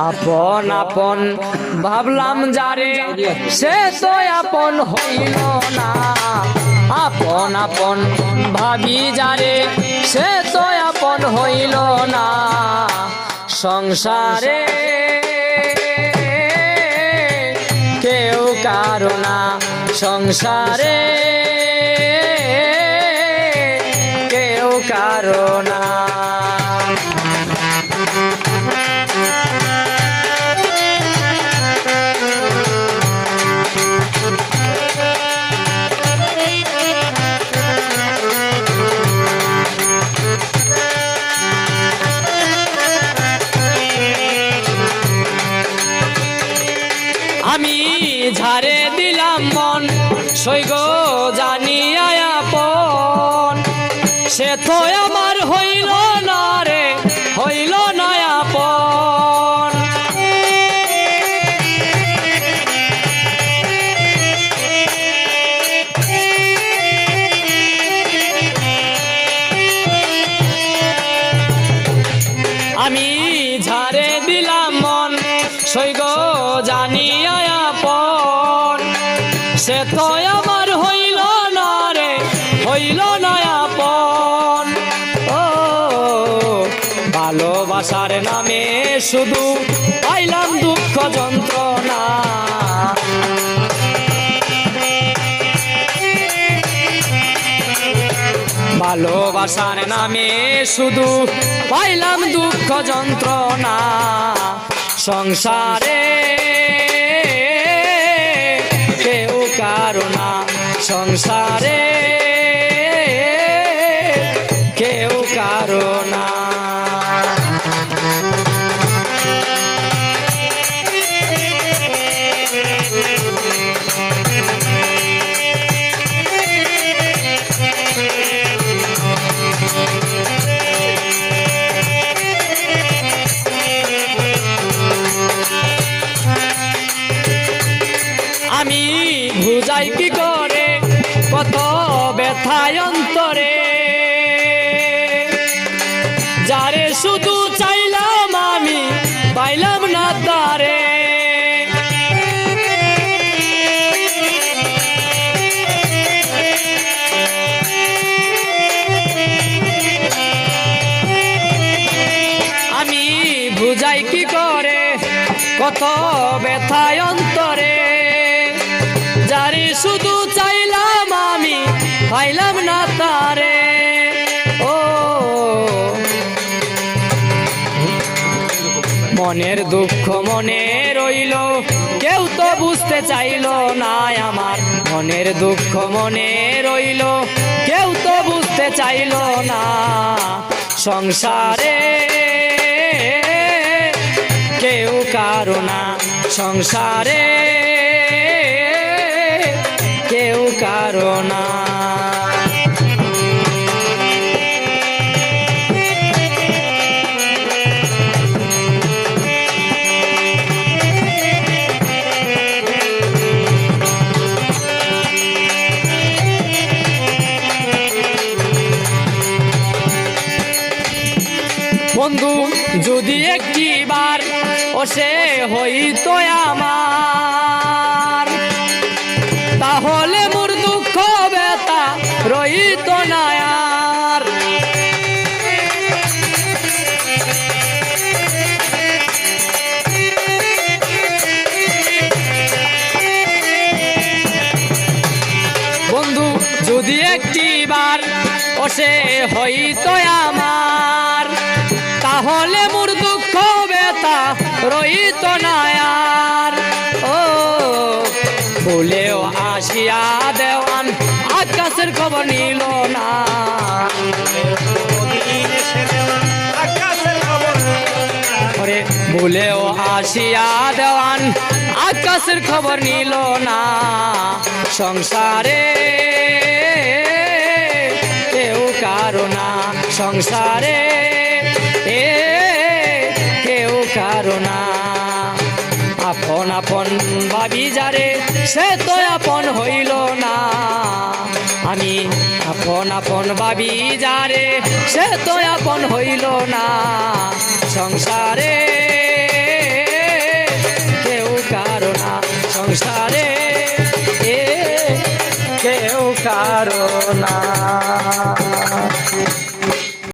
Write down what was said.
আপন আপন ভাবলাম যারে সে তো আপন হইল না। আপন আপন ভাবি যারে সে তো আপন হইল না। সংসারে কেউ কারো না, সংসারে কেউ কারো না। আমি ঝাড়ে দিলাম মন সৈগ জানিয়া আপন, সে তো আমার হইল না রে, হইল না আপন। আমি ঝাড়ে দিলাম মন সৈগ জানিয়া আপন, সে তো আমার হইল না রে, হইল না আপন। ও ভালোবাসার নামে শুধু পাইলাম দুঃখ যন্ত্রণা। ভালোবাসার নামে শুধু পাইলাম দুঃখ যন্ত্রণা। সংসারে কেউ কারো না, সংসারে কেউ কারো না। আমি বুঝাই কি করে কত ব্যথায় অন্তরে, যারে শুধু চাইলাম আমি পাইলাম না তারে। আমি বুঝাই কি করে কত ব্যথায় অন্তরে, যারে শুধু চাইলাম আমি পাইলাম না তারে। ও মনের দুঃখ মনে রইল, কেউ তো বুঝতে চাইল না আমার। মনের দুঃখ মনে রইল, কেউ তো বুঝতে চাইল না। সংসারে কেউ কারো না, সংসারে কেউ কারো না। বন্ধু যদি একটিবার ও সে হইতো আমার, তাহলে মোর দুঃখ ব্যথা রইত না আর। বন্ধু যদি একটিবার ও সে হইতো আমার, তাহলে মোর দুঃখ ব্যথা রইত না আর। ও বলেও আসিয়া দেওয়ান আকাশের খবর নিল না। বলেও আসিয়া দেওয়ান আকাশের খবর নিল না। সংসারে কেউ কারো না, সংসারে কেউ কারো না। আপন আপন ভাবি যারে সে তো আপন হইল না। আমি আপন আপন ভাবি যারে সে তো আপন হইল না। সংসারে সংসারে কেউ কারো না।